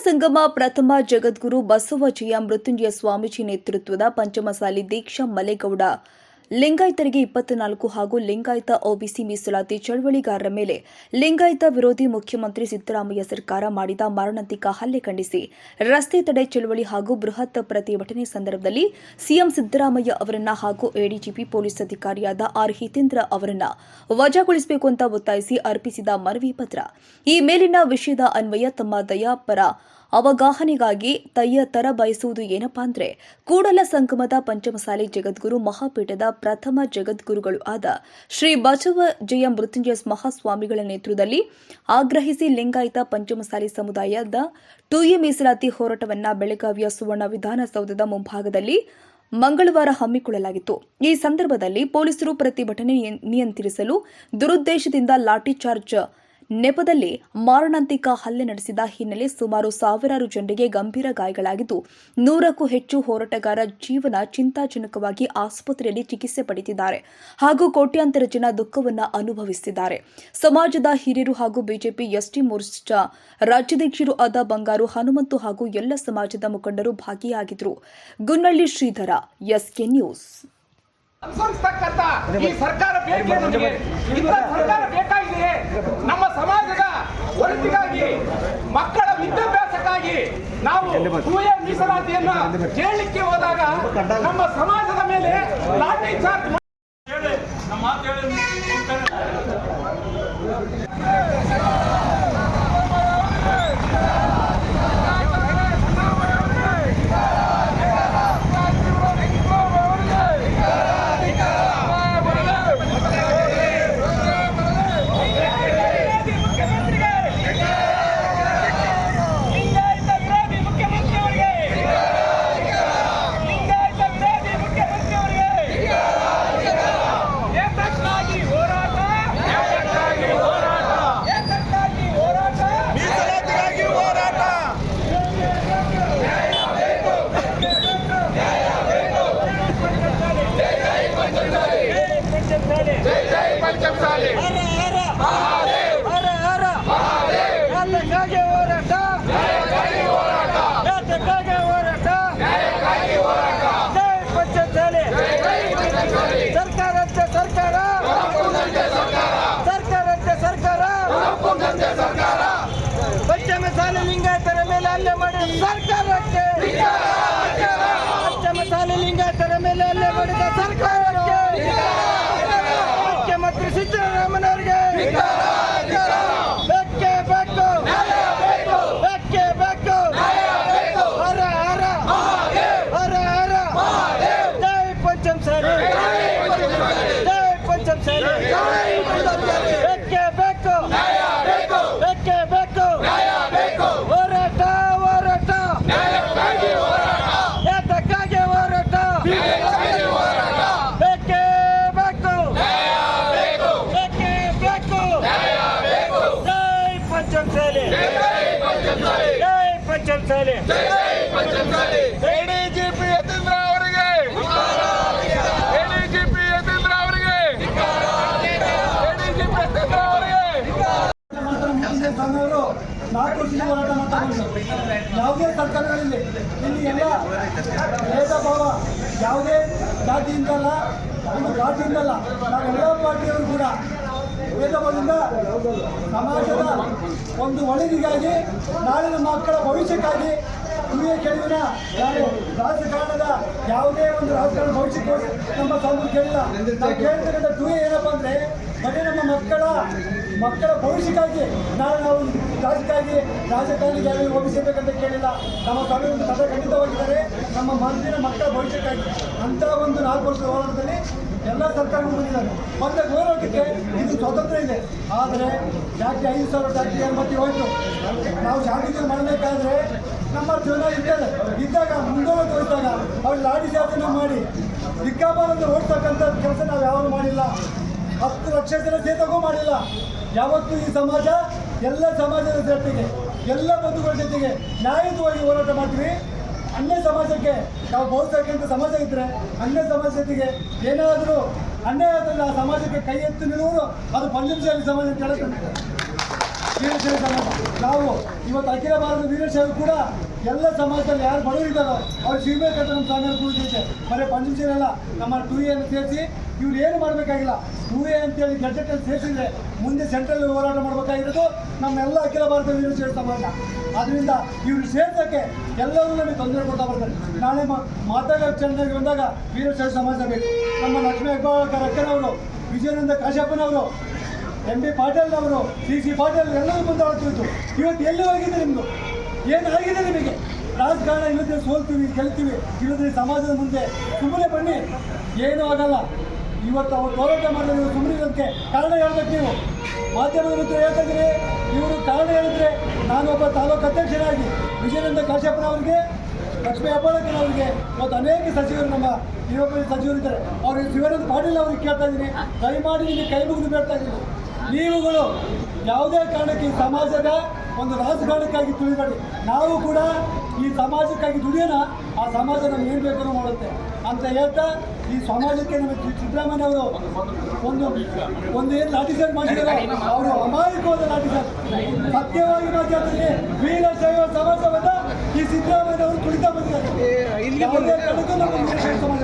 ಸಂಗಮ ಪ್ರಥಮ ಜಗದ್ಗುರು ಬಸವಜಯ ಮೃತ್ಯುಂಜಯ ಸ್ವಾಮೀಜಿ ನೇತೃತ್ವದ ಪಂಚಮಸಾಲಿ ದೀಕ್ಷಾ ಮಲೇಗೌಡ ಲಿಂಗಾಯತರಿಗೆ 24 ಹಾಗೂ ಲಿಂಗಾಯತ ಒಬಿಸಿ ಮೀಸಲಾತಿ ಚಳವಳಿಗಾರರ ಮೇಲೆ ಲಿಂಗಾಯತ ವಿರೋಧಿ ಮುಖ್ಯಮಂತ್ರಿ ಸಿದ್ದರಾಮಯ್ಯ ಸರ್ಕಾರ ಮಾಡಿದ ಮಾರಣಾಂತಿಕ ಹಲ್ಲೆ ಖಂಡಿಸಿ ರಸ್ತೆ ತಡೆ ಚಳವಳಿ ಹಾಗೂ ಬೃಹತ್ ಪ್ರತಿಭಟನೆ ಸಂದರ್ಭದಲ್ಲಿ ಸಿಎಂ ಸಿದ್ದರಾಮಯ್ಯ ಅವರನ್ನ ಹಾಗೂ ಎಡಿಜಿಪಿ ಪೊಲೀಸ್ ಅಧಿಕಾರಿಯಾದ ಆರ್ ಹಿತೇಂದ್ರ ಅವರನ್ನ ವಜಾಗೊಳಿಸಬೇಕು ಅಂತ ಒತ್ತಾಯಿಸಿ ಅರ್ಪಿಸಿದ ಮನವಿ ಪತ್ರ. ಈ ಮೇಲಿನ ವಿಷಯದ ಅನ್ವಯ ತಮ್ಮ ದಯಾಪರ ಅವಗಾಹನೆಗಾಗಿ ತರ ಬಯಸುವುದು ಏನಪ್ಪಾ ಅಂದ್ರೆ ಕೂಡಲ ಸಂಗಮದ ಪಂಚಮಸಾಲಿ ಜಗದ್ಗುರು ಮಹಾಪೀಠದ ಪ್ರಥಮ ಜಗದ್ಗುರುಗಳು ಆದ ಶ್ರೀ ಬಸವಜಯ ಮೃತ್ಯುಂಜಯ ಮಹಾಸ್ವಾಮಿಗಳ ನೇತೃತ್ವದಲ್ಲಿ ಆಗ್ರಹಿಸಿ ಲಿಂಗಾಯತ ಪಂಚಮಸಾಲಿ ಸಮುದಾಯದ 2A ಮೀಸಲಾತಿ ಹೋರಾಟವನ್ನ ಬೆಳಗಾವಿಯ ಸುವರ್ಣ ವಿಧಾನಸೌಧದ ಮುಂಭಾಗದಲ್ಲಿ ಮಂಗಳವಾರ ಹಮ್ಮಿಕೊಳ್ಳಲಾಗಿತ್ತು. ಈ ಸಂದರ್ಭದಲ್ಲಿ ಪೊಲೀಸರು ಪ್ರತಿಭಟನೆ ನಿಯಂತ್ರಿಸಲು ದುರುದ್ದೇಶದಿಂದ ಲಾಠಿ ಚಾರ್ಜ್ ನೆಪದಲ್ಲಿ ಮಾರಣಾಂತಿಕ ಹಲ್ಲೆ ನಡೆಸಿದ ಹಿನ್ನೆಲೆ ಸುಮಾರು ಸಾವಿರಾರು ಜನರಿಗೆ ಗಂಭೀರ ಗಾಯಗಳಾಗಿದ್ದು 100ಕ್ಕೂ ಹೆಚ್ಚು ಹೋರಾಟಗಾರ ಜೀವನ ಚಿಂತಾಜನಕವಾಗಿ ಆಸ್ಪತ್ರೆಯಲ್ಲಿ ಚಿಕಿತ್ಸೆ ಪಡೆದಿದ್ದಾರೆ ಹಾಗೂ ಕೋಟ್ಯಾಂತರ ಜನ ದುಃಖವನ್ನು ಅನುಭವಿಸಿದ್ದಾರೆ. ಸಮಾಜದ ಹಿರಿಯರು ಹಾಗೂ ಬಿಜೆಪಿ ಎಸ್ಟಿ ಮೋರ್ಚಾ ರಾಜ್ಯಾಧ್ಯಕ್ಷರು ಆದ ಬಂಗಾರು ಹನುಮಂತು ಹಾಗೂ ಎಲ್ಲ ಸಮಾಜದ ಮುಖಂಡರು ಭಾಗಿಯಾಗಿದ್ದರು. Gunnalli Shridhara, SK news. ಈ ಸರ್ಕಾರ ಬೇಡಿಕೆ ಸರ್ಕಾರ ಬೇಕಾಗಿದೆ. ನಮ್ಮ ಸಮಾಜದ ಒಳಿತಿಗಾಗಿ, ಮಕ್ಕಳ ವಿದ್ಯಾಭ್ಯಾಸಕ್ಕಾಗಿ ನಾವು 2A ಮೀಸಲಾತಿಯನ್ನ ಕೇಳಲಿಕ್ಕೆ ಹೋದಾಗ ನಮ್ಮ ಸಮಾಜದ ಮೇಲೆ ಲಾಠಿ ಚಾರ್ಜ್ ಪಂಚಮಸಾಲಿ ಲಿಂಗಾಯತರ ಮೇಲೆ ಹಲ್ಲೆ ಮಾಡಿದ ಸರ್ಕಾರಕ್ಕೆ, ಪಂಚಮಸಾಲಿ ಲಿಂಗಾಯತರ ಮೇಲೆ ಹಲ್ಲೆ ಮಾಡಿದ ಸರ್ಕಾರಕ್ಕೆ, ಮುಖ್ಯಮಂತ್ರಿ ಸಿದ್ದರಾಮಯ್ಯನವರಿಗೆ ಬೇಕೇ ಬೇಕು, ಬೇಕೇ ಬೇಕು. ಹರ ಹರ ಹರ ಹರ, ಜೈ ಪಂಚಮಸಾಲಿ, ಜೈ ಪಂಚಮಸಾಲಿ. ಬೇಕೇ ಬೇಕು, ಬೇಕೇ ಬೇಕು. ಹೋರಾಟ ಹೋರಾಟ, ಯಾತಕ್ಕಾಗಿ ಹೋರಾಟ? ಬೇಕೇ ಬೇಕು, ಬೇಕೇ ಬೇಕು. ಜೈ ಪಂಚಮಸಾಲಿ, ಜೈ ಪಂಚಮಸಾಲಿ. ಎಡಿಜಿಪಿ ಯತೀಂದ್ರ ಅವರಿಗೆ, ಎಡಿಜಿಪಿ ಯತೀಂದ್ರ ಅವರಿಗೆ, ಎಡಿಜಿಪಿ ಯತೀಂದ್ರ ಅವರಿಗೆ. 4 ವರ್ಷದ ಹೋರಾಟ ಮಾಡ್ತಾ ಬಂದರು. ಯಾವುದೇ ಸರ್ಕಾರಗಳಲ್ಲಿ ಇಲ್ಲಿ ಎಲ್ಲ ಭೇದ ಭಾವ ಯಾವುದೇ ಜಾತಿಯಿಂದಲ್ಲ, ಒಂದು ಪಾರ್ಟಿಯಿಂದಲ್ಲ, ನಾವೆಲ್ಲ ಪಾರ್ಟಿಯವರು ಕೂಡ ಭೇದ ಭಾವದಿಂದ ಸಮಾಜದ ಒಂದು ಒಳಿತಿಗಾಗಿ, ನಾಳಿನ ಮಕ್ಕಳ ಭವಿಷ್ಯಕ್ಕಾಗಿ 2A ಕೇಳಿದ ನಾವು ರಾಜಕಾರಣದ ಯಾವುದೇ ಒಂದು ರಾಜಕಾರಣ ಭವಿಷ್ಯಕ್ಕೋಸ್ಕರ ನಮ್ಮ ಸೌಂದರ್ಯ ಕೇಳಿಲ್ಲ. ನಾವು ಕೇಳ್ತಕ್ಕಂಥ 2A ಏನಪ್ಪ ಅಂದರೆ ಬರೀ ನಮ್ಮ ಮಕ್ಕಳ ಭವಿಷ್ಯಕ್ಕಾಗಿ ನಾಳೆ ನಾವು ರಾಜಕಾರಣಿಗಾಗಿ ಒಪ್ಪಿಸಬೇಕಂತ ಕೇಳಿಲ್ಲ. ನಮ್ಮ ಸ್ವಾಮಿ ಒಂದು ಕಥೆ ಖಂಡಿತವಾಗಿದ್ದಾರೆ, ನಮ್ಮ ಮಂದಿನ ಮಕ್ಕಳ ಭವಿಷ್ಯಕ್ಕಾಗಿ. ಅಂಥ ಒಂದು 4 ವರ್ಷದ ಹೋರಾಟದಲ್ಲಿ ಎಲ್ಲ ಸರ್ಕಾರಗಳು ಬಂದಿದ್ದಾರೆ. ಮತ್ತೆ ಹೋರಾಟಕ್ಕೆ ಇದು ಸ್ವತಂತ್ರ ಇದೆ. ಆದರೆ ಯಾಕೆ 5,000 ಟ್ಯಾಕ್ಸಿ ಅನುಮತಿ ಹೋಯಿತು? ನಾವು ಜಾಗೃತಿ ಮಾಡಬೇಕಾದ್ರೆ ನಮ್ಮ ಜನ ಇದ್ದಾಗ ಮುಂದೋಗಿ ಹೋಯಿತಾಗ ಅವ್ರು ಲಾಠಿ ಚಾರ್ಜನ್ನು ಮಾಡಿ ದಿಕ್ಕಾಪಾಲನ್ನು ಓಡಿಸ್ತಕ್ಕಂಥ ಕೆಲಸ ನಾವು ಯಾವಾಗ ಮಾಡಿಲ್ಲ. 10 ಲಕ್ಷ ಜನ ಸೇತಗೂ ಮಾಡಿಲ್ಲ. ಯಾವತ್ತೂ ಈ ಸಮಾಜ ಎಲ್ಲ ಸಮಾಜದ ಜೊತೆಗೆ, ಎಲ್ಲ ಬಂಧುಗಳ ಜೊತೆಗೆ ನ್ಯಾಯಯುತವಾಗಿ ಹೋರಾಟ ಮಾಡ್ತೀವಿ. ಅನ್ಯ ಸಮಾಜಕ್ಕೆ ನಾವು ಬಹುಸಂಖ್ಯಾತ ಸಮಾಜ ಇದ್ದರೆ ಅನ್ಯ ಸಮಾಜ ಜೊತೆಗೆ ಏನಾದರೂ ಅನ್ಯಾಯ ಆ ಸಮಾಜಕ್ಕೆ ಕೈ ಎತ್ತಿ ನಿಲ್ಲುವುದು ಅದು ಪಂಚಮಸಾಲಿ ಸಮಾಜ ಅಂತ ಹೇಳಕ್ಕೆ ವೀರಶೈವ ಸಮಾಜ. ನಾವು ಇವತ್ತು ಅಖಿಲ ಭಾರತ ವೀರಶೈವ ಕೂಡ ಎಲ್ಲ ಸಮಾಜದಲ್ಲಿ ಯಾರು ಬಡವರಿದ್ದಾರೋ ಅವ್ರು ಸಿಗಬೇಕಂತ ನಮ್ಮ ಸ್ವಾಮಿ ಕೂಡಿದೆ. ಬರೀ ಪಂಚಮಶೀಲೆಲ್ಲ ನಮ್ಮ 2A ಅನ್ನು ಸೇರಿಸಿ ಇವ್ರು ಏನು ಮಾಡಬೇಕಾಗಿಲ್ಲ. 2A ಅಂತೇಳಿ ಗೆಜೆಟಲ್ಲಿ ಸೇರಿಸಿದ್ರೆ ಮುಂದೆ ಸೆಂಟ್ರಲ್ ಹೋರಾಟ ಮಾಡಬೇಕಾಗಿರೋದು ನಮ್ಮೆಲ್ಲ ಅಖಿಲ ಭಾರತ ವೀರಶೈವ ಸಮಾಜ. ಆದ್ದರಿಂದ ಇವ್ರು ಸೇರ್ಸೋಕ್ಕೆ ಎಲ್ಲರೂ ನಮಗೆ ತೊಂದರೆ ಕೊಡ್ತಾ ಬರ್ತಾರೆ. ನಾಳೆ ಮಾತಾಡೋ ಚೆನ್ನಾಗಿ ಬಂದಾಗ ವೀರಶೈವ ಸಮಾಜ ಬೇಕು. ನಮ್ಮ ಲಕ್ಷ್ಮೀ ಹೆಬ್ಬಾಳ್ಕರ್ ಅಕ್ಕನವರು, ವಿಜಯಾನಂದ ಕಾಶ್ಯಪ್ಪನವರು, MB ಪಾಟೀಲ್ನವರು, CC ಪಾಟೀಲ್ ಎಲ್ಲರೂ ಮುಂದಾಡ್ತಿತ್ತು. ಇವತ್ತು ಎಲ್ಲಿ ಹೋಗಿದೆ ನಿಮ್ಮದು? ಏನಾಗಿದೆ ನಿಮಗೆ? ರಾಜಕಾರಣ ಇಲ್ಲದ್ರೆ ಸೋಲ್ತೀವಿ, ಗೆಲ್ತೀವಿ, ಇಲ್ಲದ್ರೆ ಸಮಾಜದ ಮುಂದೆ ಸುಮ್ಮನೆ ಬನ್ನಿ, ಏನೂ ಆಗಲ್ಲ. ಇವತ್ತು ಅವ್ರು ಹೋರಾಟ ಮಾಡಿದ್ರೆ ನೀವು ಸುಮ್ಮನೆ ಇರೋದಕ್ಕೆ ಕಾರಣ ಹೇಳ್ಬೇಕು. ನೀವು ಮಾಧ್ಯಮದ ಮುಂದೆ ಹೇಳ್ತಾ ಇದ್ದೀರಿ, ಇವರು ಕಾರಣ ಹೇಳಿದ್ರೆ ನಾನೊಬ್ಬ ತಾಲೂಕು ಅಧ್ಯಕ್ಷರಾಗಿ ವಿಜಯಾನಂದ ಕಾಶ್ಯಪ್ಪನವರಿಗೆ, ಲಕ್ಷ್ಮೀ ಹೆಬ್ಬಾಳ್ಕರ್ನವರಿಗೆ ಇವತ್ತು ಅನೇಕ ಸಚಿವರು, ನಮ್ಮ ಯುವಕ ಸಚಿವರು ಇದ್ದಾರೆ, ಅವ್ರಿಗೆ ಶಿವಾನಂದ ಪಾಟೀಲ್ ಅವ್ರಿಗೆ ಕೇಳ್ತಾ ಇದ್ದೀನಿ, ದಯಮಾಡಿ ನಿಮಗೆ ಕೈ ಮುಗಿದು ಬೇಡ್ತಾ ಇದ್ದೀನಿ. ನೀವುಗಳು ಯಾವುದೇ ಕಾರಣಕ್ಕೆ ಈ ಸಮಾಜದ ಒಂದು ರಾಜಕಾರಣಕ್ಕಾಗಿ ತುಳಿಬೇಡಿ. ನಾವು ಕೂಡ ಈ ಸಮಾಜಕ್ಕಾಗಿ ದುಡಿಯೋಣ, ಆ ಸಮಾಜ ನಮ್ಗೆ ಏನು ಬೇಕಾದ್ರೂ ಮಾಡುತ್ತೆ ಅಂತ ಹೇಳ್ತಾ ಈ ಸಮಾಜಕ್ಕೆ ನಮ್ಮ ಸಿದ್ದರಾಮಯ್ಯ ಅವರು ಒಂದು ಏನು ಲಾಠಿಚಾರ್ಜ್ ಮಾಡಿದ್ದಾರೆ, ಅವರು ಅಮಾಯಕವಾದ ಲಾಠಿಚಾರ್ಜ್. ಸತ್ಯವಾಗಿ ಮಾತಾಡ್ತಾರೆ, ವೀರಶೈವ ಸಮಾಜವನ್ನು ಈ ಸಿದ್ದರಾಮಯ್ಯ ಅವರು ತುಳಿತಾ ಬಂದಿದ್ದಾರೆ. ಯಾವುದೇ ಕಾರಣಕ್ಕೂ ನಮ್ಮ ವೀರಶೈವ ಸಮಾಜ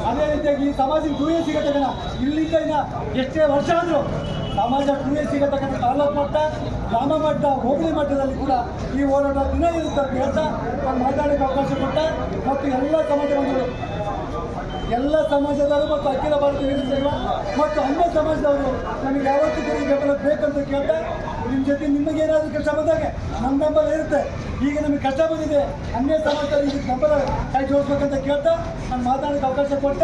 ಅದೇ ರೀತಿಯಾಗಿ ಈ ಸಮಾಜಕ್ಕೆ 2A ಸಿಗತಕ್ಕನ ಇಲ್ಲಿಂದ ಇನ್ನ ಎಷ್ಟೇ ವರ್ಷ ಆದರೂ ಸಮಾಜ 2A ಸಿಗತಕ್ಕಂಥ ತಾಲೂಕು ಮಟ್ಟ, ಗ್ರಾಮ ಮಟ್ಟ, ಹೋಬಳಿ ಮಟ್ಟದಲ್ಲಿ ಕೂಡ ಈ ಹೋರಾಟ ದಿನ ಇರುತ್ತೆ ಅಂತ ಹೇಳ್ತಾ ನಾನು ಮಾತಾಡೋಕ್ಕೆ ಅವಕಾಶ ಕೊಟ್ಟ ಮತ್ತು ಎಲ್ಲ ಸಮಾಜದವರು ಮತ್ತು ಅಖಿಲ ಭಾರತ ವೀರಶೈವ ಮತ್ತು ಅನ್ಯ ಸಮಾಜದವರು ನಮಗೆ ಯಾವತ್ತೂ ಕೂಡ ಬೆಂಬಲ ಬೇಕಂತ ಕೇಳ್ತಾ, ನಿಮ್ಮ ಜೊತೆ ನಿಮಗೇನಾದರೂ ಕಷ್ಟ ಬಂದಾಗ ನಮ್ಮ ಬೆಂಬಲ ಇರುತ್ತೆ. ಈಗ ನಮಗೆ ಕಷ್ಟ ಬಂದಿದೆ, ಅನ್ಯ ಸಮಾಜದಲ್ಲಿ ಇದಕ್ಕೆ ಬೆಂಬಲ ಕೈ ಜೋಡಿಸ್ಬೇಕಂತ ಕೇಳ್ತಾ ನಾನು ಮಾತಾಡೋಕ್ಕೆ ಅವಕಾಶ ಕೊಟ್ಟ